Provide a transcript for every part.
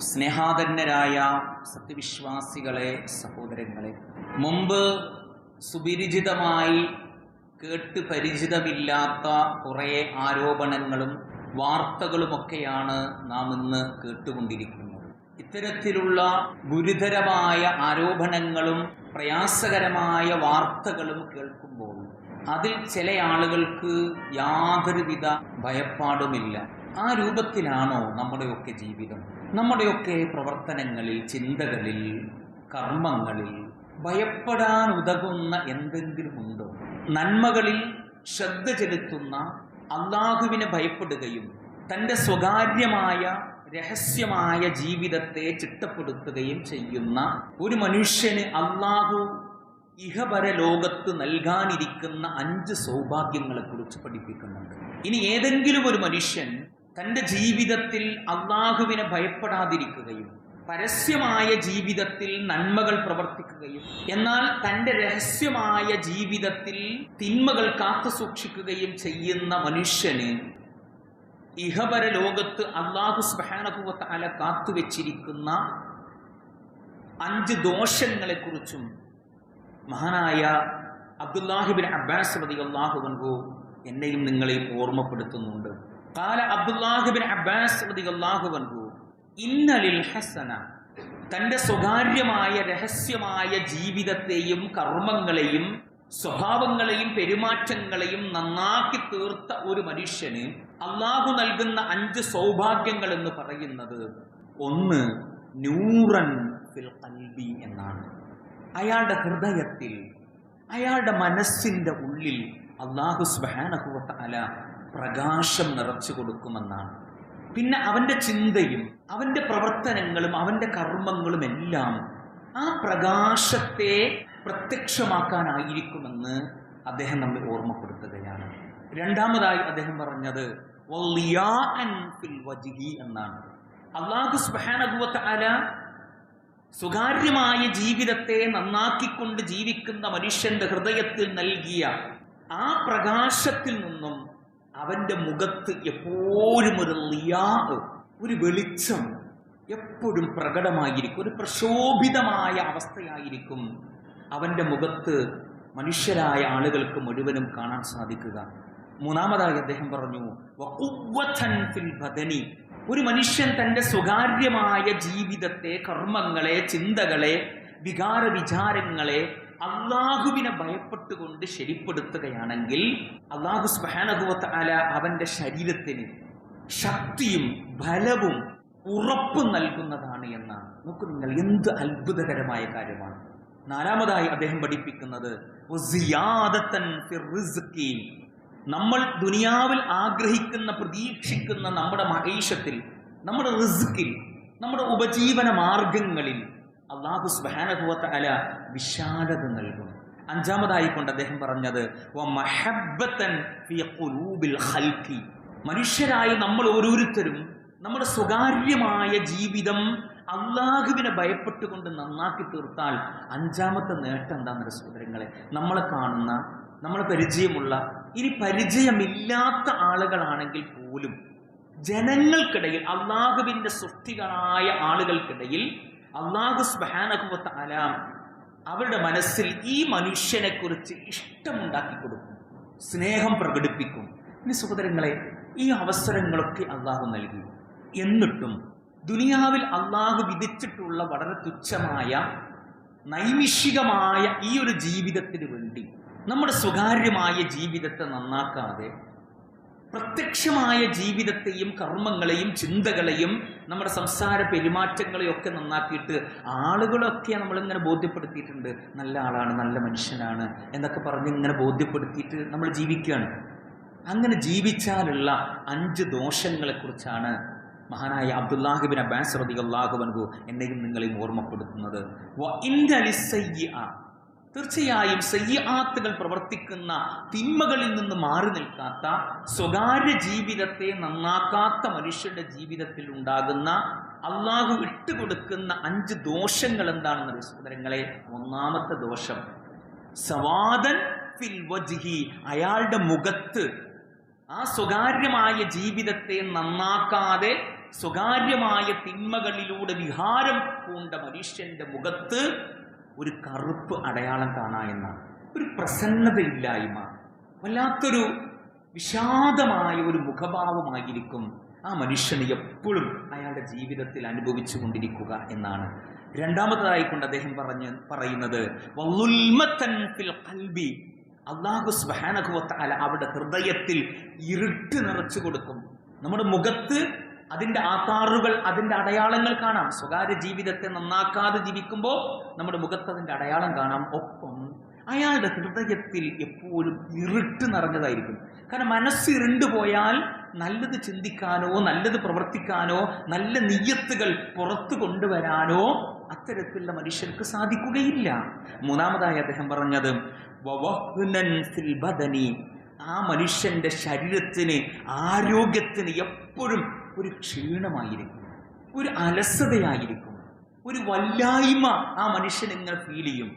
സ്നേഹാധന്യരായ സത്യവിശ്വാസികളെ, സഹോദരങ്ങളെ, മുമ്പ് സുപരിചിതമായി കേട്ട് പരിചിതമില്ലാത്ത കുറേ ആരോപണങ്ങളും വാർത്തകളുമൊക്കെയാണ് നാം ഇന്ന് കേട്ടുകൊണ്ടിരിക്കുന്നത്. ഇത്തരത്തിലുള്ള ഗുരുതരമായ ആരോപണങ്ങളും പ്രയാസകരമായ വാർത്തകളും കേൾക്കുമ്പോൾ അതിൽ ചില ആളുകൾക്ക് യാതൊരുവിധ ഭയപ്പാടുമില്ല. ആ രൂപത്തിലാണോ നമ്മുടെയൊക്കെ ജീവിതം? നമ്മുടെയൊക്കെ പ്രവർത്തനങ്ങളിൽ, ചിന്തകളിൽ, കർമ്മങ്ങളിൽ ഭയപ്പെടാൻ ഉതകുന്ന എന്തെങ്കിലും ഉണ്ടോ? നന്മകളിൽ ശ്രദ്ധ ചെലുത്തുന്ന, അള്ളാഹുവിനെ ഭയപ്പെടുകയും തൻ്റെ സ്വകാര്യമായ രഹസ്യമായ ജീവിതത്തെ ചിട്ടപ്പെടുത്തുകയും ചെയ്യുന്ന ഒരു മനുഷ്യന് അള്ളാഹു ഇഹപര ലോകത്ത് നൽകാനിരിക്കുന്ന 5 സൗഭാഗ്യങ്ങളെക്കുറിച്ച് പഠിപ്പിക്കുന്നുണ്ട്. ഇനി ഏതെങ്കിലും ഒരു മനുഷ്യൻ തൻ്റെ ജീവിതത്തിൽ അള്ളാഹുവിനെ ഭയപ്പെടാതിരിക്കുകയും പരസ്യമായ ജീവിതത്തിൽ നന്മകൾ പ്രവർത്തിക്കുകയും എന്നാൽ തൻ്റെ രഹസ്യമായ ജീവിതത്തിൽ തിന്മകൾ കാത്തു സൂക്ഷിക്കുകയും ചെയ്യുന്ന മനുഷ്യന് ഇഹപര ലോകത്ത് അല്ലാഹു സുബ്ഹാനഹു വ തആല കാത്തുവെച്ചിരിക്കുന്ന 5 ദോഷങ്ങളെക്കുറിച്ചും മഹാനായ അബ്ദുല്ലാഹി ഇബ്നു അബ്ബാസ് റളിയല്ലാഹു അൻഹു എന്നെയും നിങ്ങളെയും ഓർമ്മപ്പെടുത്തുന്നുണ്ട്. ഖാല അബ്ദുല്ലാഹി ഇബ്നു അബ്ബാസ് റളിയല്ലാഹു അൻഹു ഇന്നലിൽ ഹസന, തൻ്റെ സ്വകാര്യമായ രഹസ്യമായ ജീവിതത്തെയും കർമ്മങ്ങളെയും സ്വഭാവങ്ങളെയും പെരുമാറ്റങ്ങളെയും നന്നാക്കി തീർത്ത ഒരു മനുഷ്യന് അള്ളാഹു നൽകുന്ന 5 സൗഭാഗ്യങ്ങൾ എന്ന് പറയുന്നത്, 1 നൂറൻ ഫിൽ ഖൽബി എന്നാണ്. അയാളുടെ ഹൃദയത്തിൽ, അയാളുടെ മനസ്സിൻ്റെ ഉള്ളിൽ അല്ലാഹു സുബ്ഹാനഹു വ തആല പ്രകാശം നിറച്ചു കൊടുക്കുമെന്നാണ്. പിന്നെ അവൻ്റെ ചിന്തയും അവൻ്റെ പ്രവർത്തനങ്ങളും അവൻ്റെ കർമ്മങ്ങളും എല്ലാം ആ പ്രകാശത്തെ പ്രത്യക്ഷമാക്കാനായിരിക്കുമെന്ന് അദ്ദേഹം നമ്മെ ഓർമ്മപ്പെടുത്തുകയാണ്. രണ്ടാമതായി അദ്ദേഹം പറഞ്ഞത് ഫിൽ വജ്ഹി എന്നാണ്. അല്ലാഹു സുബ്ഹാനഹു വ തആല സ്വകാര്യമായ ജീവിതത്തെ നന്നാക്കിക്കൊണ്ട് ജീവിക്കുന്ന മനുഷ്യന്റെ ഹൃദയത്തിൽ നൽകിയ ആ പ്രകാശത്തിൽ നിന്നും അവന്റെ മുഖത്ത് എപ്പോഴും ഒരു വെളിച്ചം എപ്പോഴും പ്രകടമായിരിക്കും. ഒരു പ്രക്ഷോഭിതമായ അവസ്ഥയായിരിക്കും അവന്റെ മുഖത്ത് മനുഷ്യരായ ആളുകൾക്ക് മുഴുവനും കാണാൻ സാധിക്കുക. മൂന്നാമതായി അദ്ദേഹം പറഞ്ഞു വഖുവ്വതൻ ഫിൽ ബദനി, ഒരു മനുഷ്യൻ തൻ്റെ സ്വകാര്യമായ ജീവിതത്തെ, കർമ്മങ്ങളെ, ചിന്തകളെ, വികാര വിചാരങ്ങളെ അള്ളാഹുവിനെ ഭയപ്പെട്ടുകൊണ്ട് ശരിപ്പെടുത്തുകയാണെങ്കിൽ അല്ലാഹു സുബ്ഹാനഹു വ തആല അവൻ്റെ ശരീരത്തിന് ശക്തിയും ബലവും ഉറപ്പും നൽകുന്നതാണ് എന്നാണ്. നോക്കൂ നിങ്ങൾ, എന്ത് അത്ഭുതകരമായ കാര്യമാണ്. നാലാമതായി അദ്ദേഹം പഠിപ്പിക്കുന്നത് നമ്മൾ ദുനിയാവിൽ ആഗ്രഹിക്കുന്ന, പ്രതീക്ഷിക്കുന്ന നമ്മുടെ മഹീഷത്തിൽ, നമ്മുടെ റിസ്കിൽ, നമ്മുടെ ഉപജീവന മാർഗങ്ങളിൽ അല്ലാഹു സുബ്ഹാനഹു വ തആല വിശാലത നൽകും. അഞ്ചാമതായി കൊണ്ട് അദ്ദേഹം പറഞ്ഞത് വമഹബ്ബതൻ ഫീ ഖുലൂബിൽ ഖൽഖി, മനുഷ്യരായ നമ്മൾ ഓരോരുത്തരും നമ്മുടെ സ്വകാര്യമായ ജീവിതം അള്ളാഹുവിനെ ഭയപ്പെട്ടുകൊണ്ട് നന്നാക്കി തീർത്താൽ അഞ്ചാമത്തെ നേട്ടം എന്താണെന്ന് സഹോദരങ്ങളെ, നമ്മളെ കാണുന്ന, നമ്മളെ പരിചയമുള്ള, ഇനി പരിചയമില്ലാത്ത ആളുകളാണെങ്കിൽ പോലും ജനങ്ങൾക്കിടയിൽ, അള്ളാഹുവിൻ്റെ സൃഷ്ടികളായ ആളുകൾക്കിടയിൽ അല്ലാഹു സുബ്ഹാനഹു വ തആല അവരുടെ മനസ്സിൽ ഈ മനുഷ്യനെ കുറിച്ച് ഇഷ്ടമുണ്ടാക്കി കൊടുക്കും, സ്നേഹം പ്രകടിപ്പിക്കും. ഇനി സഹോദരങ്ങളെ, ഈ അവസരങ്ങളൊക്കെ അള്ളാഹു നൽകി. എന്നിട്ടും ദുനിയാവിൽ അള്ളാഹു വിധിച്ചിട്ടുള്ള വളരെ തുച്ഛമായ നൈമിഷികമായ ഈ ഒരു ജീവിതത്തിന് വേണ്ടി നമ്മുടെ സ്വകാര്യമായ ജീവിതത്തെ നന്നാക്കാതെ പ്രത്യക്ഷമായ ജീവിതത്തെയും കർമ്മങ്ങളെയും ചിന്തകളെയും നമ്മുടെ സംസാര പെരുമാറ്റങ്ങളെയും ഒക്കെ നന്നാക്കിയിട്ട് ആളുകളൊക്കെ നമ്മളിങ്ങനെ ബോധ്യപ്പെടുത്തിയിട്ടുണ്ട്, നല്ല ആളാണ്, നല്ല മനുഷ്യനാണ് എന്നൊക്കെ പറഞ്ഞ് ഇങ്ങനെ ബോധ്യപ്പെടുത്തിയിട്ട് നമ്മൾ ജീവിക്കുകയാണ്. അങ്ങനെ ജീവിച്ചാലുള്ള 5 ദോഷങ്ങളെക്കുറിച്ചാണ് മഹാനായ അബ്ദുല്ലാഹി ഇബ്നു അബ്ബാസ് റളിയല്ലാഹു അൻഹു എന്നെയും നിങ്ങളെയും ഓർമ്മപ്പെടുത്തുന്നത്. തീർച്ചയായും സയ്യിആത്തുകൾ പ്രവർത്തിക്കുന്ന, തിന്മകളിൽ നിന്ന് മാറി നിൽക്കാത്ത, സ്വകാര്യ ജീവിതത്തെ നന്നാക്കാത്ത മനുഷ്യരുടെ ജീവിതത്തിൽ ഉണ്ടാകുന്ന അള്ളാഹു ഇട്ടുകൊടുക്കുന്ന 5 ദോഷങ്ങൾ എന്താണെന്ന് സഹോദരങ്ങളെ, ഒന്നാമത്തെ ദോഷം സവാദൻ ഫിൽ വജ്ഹി, അയാളുടെ മുഖത്ത് ആ സ്വകാര്യമായ ജീവിതത്തെ നന്നാക്കാതെ സ്വകാര്യമായ തിന്മകളിലൂടെ വിഹാരം പൂണ്ട മനുഷ്യന്റെ മുഖത്ത് ഒരു കറുപ്പ് അടയാളം കാണാമെന്നാണ്. ഒരു പ്രസന്നതയില്ലായ്മ, വല്ലാത്തൊരു വിഷാദമായ ഒരു മുഖഭാവമായിരിക്കും ആ മനുഷ്യന് എപ്പോഴും അയാളുടെ ജീവിതത്തിൽ അനുഭവിച്ചു കൊണ്ടിരിക്കുക എന്നാണ്. രണ്ടാമതായിക്കൊണ്ട് അദ്ദേഹം പറയുന്നത് അല്ലാഹു സുബ്ഹാനഹു വ തആല അവരുടെ ഹൃദയത്തിൽ ഇരുട്ട് നിറച്ചു കൊടുക്കും. നമ്മുടെ മുഖത്ത് അതിന്റെ ആധാറുകൾ, അതിന്റെ അടയാളങ്ങൾ കാണാം. സ്വകാര്യ ജീവിതത്തെ നന്നാക്കാതെ ജീവിക്കുമ്പോൾ നമ്മുടെ മുഖത്ത് അതിന്റെ അടയാളം കാണാം. ഒപ്പം അയാളുടെ ഹൃദയത്തിൽ എപ്പോഴും ഇരുട്ട് നിറഞ്ഞതായിരിക്കും. കാരണം മനസ്സ് ഇരുണ്ടു പോയാൽ നല്ലത് ചിന്തിക്കാനോ നല്ലത് പ്രവർത്തിക്കാനോ നല്ല നിയ്യത്തുകൾ പുറത്തു കൊണ്ടുവരാനോ അത്തരത്തിലുള്ള മനുഷ്യർക്ക് സാധിക്കുകയില്ല. മൂന്നാമതായി അദ്ദേഹം പറഞ്ഞത് ആ മനുഷ്യന്റെ ശരീരത്തിന്, ആരോഗ്യത്തിന് എപ്പോഴും ഒരു ക്ഷീണമായിരിക്കും, ഒരു അലസതയായിരിക്കും, ഒരു വല്ലായ്മ ആ മനുഷ്യൻ ഇങ്ങനെ ഫീൽ ചെയ്യും.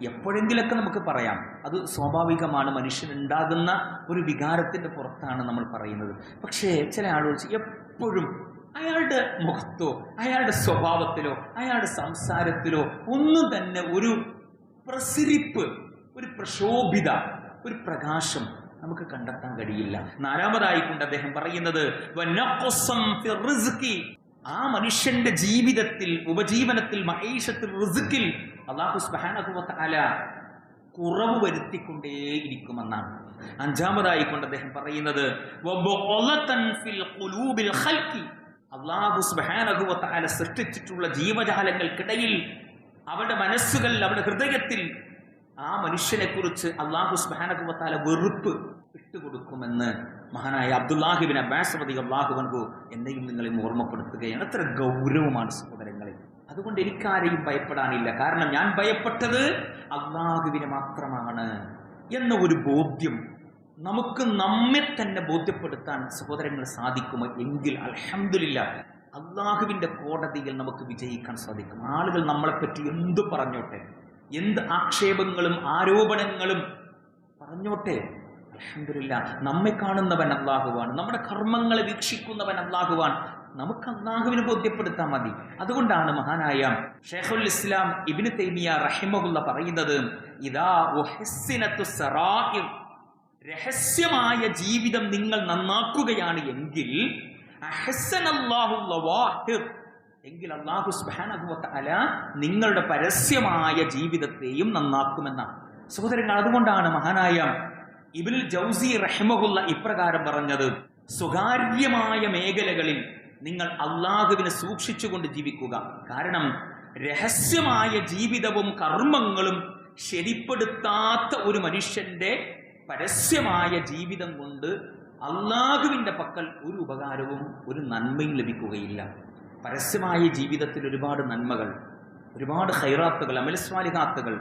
എപ്പോഴെങ്കിലൊക്കെ നമുക്ക് പറയാം, അത് സ്വാഭാവികമാണ്, മനുഷ്യനുണ്ടാകുന്ന ഒരു വികാരത്തിന്റെ പുറത്താണ് നമ്മൾ പറയുന്നത്. പക്ഷേ ചില ആളുകൾ എപ്പോഴും അയാളുടെ മുഖത്തോ അയാളുടെ സ്വഭാവത്തിലോ അയാളുടെ സംസാരത്തിലോ ഒന്നും തന്നെ ഒരു പ്രസരിപ്പ്, ഒരു പ്രശോഭിത, ഒരു പ്രകാശം നമുക്ക് കണ്ടെത്താൻ കഴിയില്ല. നാലാമതായിക്കൊണ്ട് അദ്ദേഹം പറയുന്നത് ആ മനുഷ്യന്റെ ജീവിതത്തിൽ, ഉപജീവനത്തിൽ, മഈശത്തിൽ, റിസ്കിൽ അല്ലാഹു സുബ്ഹാനഹു വ തആല കുറവ് വരുത്തിക്കൊണ്ടേയിരിക്കുമെന്നാണ്. അഞ്ചാമതായിക്കൊണ്ട് അദ്ദേഹം പറയുന്നത് അല്ലാഹു സുബ്ഹാനഹു വ തആല സൃഷ്ടിച്ചിട്ടുള്ള ജീവജാലങ്ങൾക്കിടയിൽ അവരുടെ മനസ്സുകൾ, അവരുടെ ഹൃദയത്തിൽ ആ മനുഷ്യനെ കുറിച്ച് അല്ലാഹു സുബ്ഹാനഹു വ തആല വെറുപ്പ് ഇട്ടുകൊടുക്കുമെന്ന് മഹാനായ അബ്ദുല്ലാഹി ഇബ്നു അബ്ബാസ് റളിയല്ലാഹു അൻഹു എന്നെയും നിങ്ങളെയും ഓർമ്മപ്പെടുത്തുകയാണ്. എത്ര ഗൗരവമാണ് സഹോദരങ്ങളെ. അതുകൊണ്ട് എനിക്കാരെയും ഭയപ്പെടാനില്ല. കാരണം ഞാൻ ഭയപ്പെട്ടത് അല്ലാഹുവിനെ മാത്രമാണ് എന്ന ഒരു ബോധ്യം നമുക്ക് നമ്മെ തന്നെ ബോധ്യപ്പെടുത്താൻ സഹോദരങ്ങൾ സാധിക്കുമോ എങ്കിൽ അൽഹംദുലില്ലാഹ് അല്ലാഹുവിന്റെ കോടതിയിൽ നമുക്ക് വിജയിക്കാൻ സാധിക്കും. ആളുകൾ നമ്മളെപ്പറ്റി എന്തു പറഞ്ഞോട്ടെ, എന്ത് ആക്ഷേപങ്ങളും ആരോപണങ്ങളും പറഞ്ഞോട്ടെ, അൽഹംദുലില്ലാഹ് നമ്മെ കാണുന്നവൻ അല്ലാഹുവാണ്, നമ്മുടെ കർമ്മങ്ങളെ വീക്ഷിക്കുന്നവൻ അല്ലാഹുവാണ്. നമുക്ക് അല്ലാഹുവിനെ ബോധ്യപ്പെടുത്താൻ മതി. അതുകൊണ്ടാണ് മഹാനായ ശൈഖുൽ ഇസ്ലാം ഇബ്നു തൈമിയ റഹിമഹുല്ലാ പറയുന്നത്, ഇദാ ഉഹസ്സിനതു സറായിർ, രഹസ്യമായ ജീവിതം നിങ്ങൾ നന്നാക്കുകയാണ് എങ്കിൽ അഹ്സനല്ലാഹു ലവാഹിർ, എങ്കിൽ അല്ലാഹു സുബ്ഹാനഹു വ തആല നിങ്ങളുടെ പരസ്യമായ ജീവിതത്തെയും നന്നാക്കുമെന്നാണ്. സഹോദരങ്ങൾ, അതുകൊണ്ടാണ് മഹാനായ ഇബ്നുൽ ജൗസി റഹിമഹുല്ലാ ഇപ്രകാരം പറഞ്ഞത്, സ്വകാര്യമായ മേഖലകളിൽ നിങ്ങൾ അല്ലാഹുവിനെ സൂക്ഷിച്ചുകൊണ്ട് ജീവിക്കുക. കാരണം രഹസ്യമായ ജീവിതവും കർമ്മങ്ങളും ശരിപ്പെടുത്താത്ത ഒരു മനുഷ്യന്റെ പരസ്യമായ ജീവിതം കൊണ്ട് അല്ലാഹുവിന്റെ പക്കൽ ഒരു ഉപകാരവും ഒരു നന്മയും ലഭിക്കുകയില്ല. പരസ്യമായ ജീവിതത്തിൽ ഒരുപാട് നന്മകൾ, ഒരുപാട് ഖൈറാത്തുകൾ, അമൽ സ്വാലിഹാത്തുകൾ,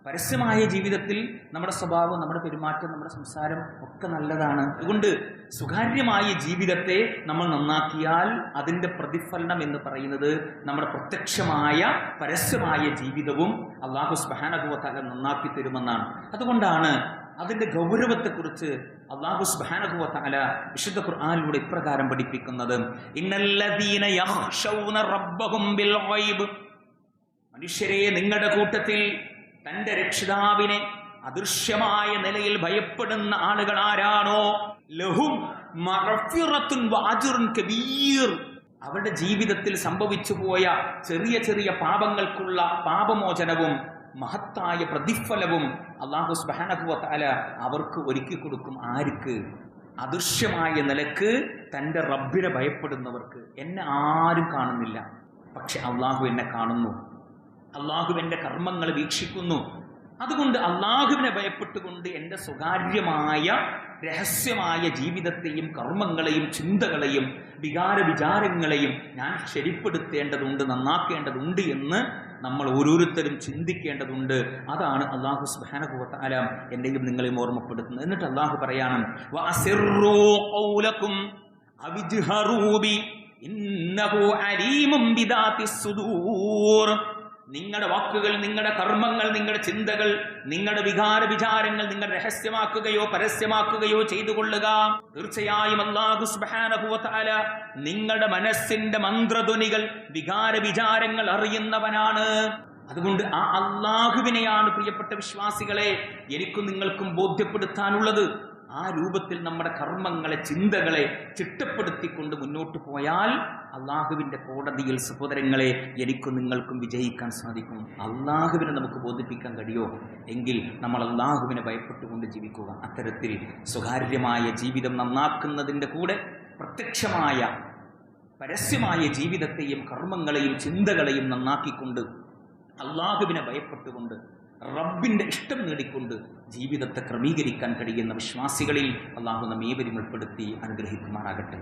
പരസ്യമായ ജീവിതത്തിൽ നമ്മുടെ സ്വഭാവം, നമ്മുടെ പെരുമാറ്റം, നമ്മുടെ സംസാരം ഒക്കെ നല്ലതാണ്. അതുകൊണ്ട് സ്വകാര്യമായ ജീവിതത്തെ നമ്മൾ നന്നാക്കിയാൽ അതിൻ്റെ പ്രതിഫലനം എന്ന് പറയുന്നത് നമ്മുടെ പ്രത്യക്ഷമായ പരസ്യമായ ജീവിതവും അല്ലാഹു സുബ്ഹാനഹു വ തആല നന്നാക്കി തരുമെന്നാണ്. അതുകൊണ്ടാണ് അതിന്റെ ഗൗരവത്തെക്കുറിച്ച് അല്ലാഹു സുബ്ഹാനഹു വ തആല വിശുദ്ധ ഖുർആനിലൂടെ ഇപ്രകാരം പഠിപ്പിക്കുന്നത്, ഇന്നല്ലദീന യഖ്ശൗന റബ്ബഹും ബിൽ ഗൈബ്, മനുഷ്യരെ നിങ്ങളുടെ കൂട്ടത്തിൽ തന്റെ രക്ഷിതാവിനെ അദൃശ്യമായ നിലയിൽ ഭയപ്പെടുന്ന ആളുകൾ ആരാണോ, ലഹും മഗ്ഫിറത്തുൻ വ അജ്റുൻ കബീർ, അവരുടെ ജീവിതത്തിൽ സംഭവിച്ചു പോയ ചെറിയ ചെറിയ പാപങ്ങൾക്കുള്ള പാപമോചനവും മഹത്തായ പ്രതിഫലവും അല്ലാഹു സുബ്ഹാനഹു വ തആല അവർക്ക് ഒരുക്കി കൊടുക്കും. ആർക്ക്? അദൃശ്യമായ നിലക്ക് തൻ്റെ റബ്ബിനെ ഭയപ്പെടുന്നവർക്ക്. എന്നെ ആരും കാണുന്നില്ല, പക്ഷെ അല്ലാഹു എന്നെ കാണുന്നു, അല്ലാഹു എൻ്റെ കർമ്മങ്ങൾ വീക്ഷിക്കുന്നു. അതുകൊണ്ട് അല്ലാഹുവിനെ ഭയപ്പെട്ടുകൊണ്ട് എൻ്റെ സ്വകാര്യമായ രഹസ്യമായ ജീവിതത്തെയും കർമ്മങ്ങളെയും ചിന്തകളെയും വികാരവിചാരങ്ങളെയും ഞാൻ ശരിപ്പെടുത്തേണ്ടതുണ്ട്, നന്നാക്കേണ്ടതുണ്ട് എന്ന് നമ്മൾ ഓരോരുത്തരും ചിന്തിക്കേണ്ടതുണ്ട്. അതാണ് അല്ലാഹു സുബ്ഹാനഹു വ തആല എന്നെയും നിങ്ങളെയും ഓർമ്മപ്പെടുത്തുന്നത്. എന്നിട്ട് അല്ലാഹു പറയാണ്, വഅസിറൂ ഖൗലകും അവിജ്ഹറൂ ബി ഇന്നഹു അലീമും ബിദാത്തിസ് സുദൂർ, നിങ്ങളുടെ വാക്കുകൾ, നിങ്ങളുടെ കർമ്മങ്ങൾ, നിങ്ങളുടെ ചിന്തകൾ, നിങ്ങളുടെ വിചാരങ്ങൾ നിങ്ങൾ രഹസ്യമാക്കുകയോ പരസ്യമാക്കുകയോ ചെയ്തുകൊള്ളുക. തീർച്ചയായും അല്ലാഹു സുബ്ഹാനഹു വ തആല നിങ്ങളുടെ മനസ്സിന്റെ മന്ത്രധ്വനികൾ, വിചാരങ്ങൾ അറിയുന്നവനാണ്. അതുകൊണ്ട് ആ അള്ളാഹുവിനെയാണ് പ്രിയപ്പെട്ട വിശ്വാസികളെ എനിക്കും നിങ്ങൾക്കും ബോധ്യപ്പെടുത്താനുള്ളത്. ആ രൂപത്തിൽ നമ്മുടെ കർമ്മങ്ങളെ, ചിന്തകളെ ചിട്ടപ്പെടുത്തിക്കൊണ്ട് മുന്നോട്ട് പോയാൽ അള്ളാഹുവിന്റെ കോടതിയിൽ സഹോദരങ്ങളെ എനിക്കും നിങ്ങൾക്കും വിജയിക്കാൻ സാധിക്കും. അള്ളാഹുവിനെ നമുക്ക് ബോധിപ്പിക്കാൻ കഴിയോ? എങ്കിൽ നമ്മൾ അള്ളാഹുവിനെ ഭയപ്പെട്ടുകൊണ്ട് ജീവിക്കുക. അത്തരത്തിൽ സ്വകാര്യമായ ജീവിതം നന്നാക്കുന്നതിൻ്റെ കൂടെ പ്രത്യക്ഷമായ പരസ്യമായ ജീവിതത്തെയും കർമ്മങ്ങളെയും ചിന്തകളെയും നന്നാക്കിക്കൊണ്ട് അള്ളാഹുവിനെ ഭയപ്പെട്ടുകൊണ്ട് റബ്ബിന്റെ ഇഷ്ടം നേടിക്കൊണ്ട് ജീവിതത്തെ ക്രമീകരിക്കാൻ കഴിയുന്ന വിശ്വാസികളിൽ അള്ളാഹു നമ്മേവരും ഉൾപ്പെടുത്തി അനുഗ്രഹിക്കുമാറാകട്ടെ.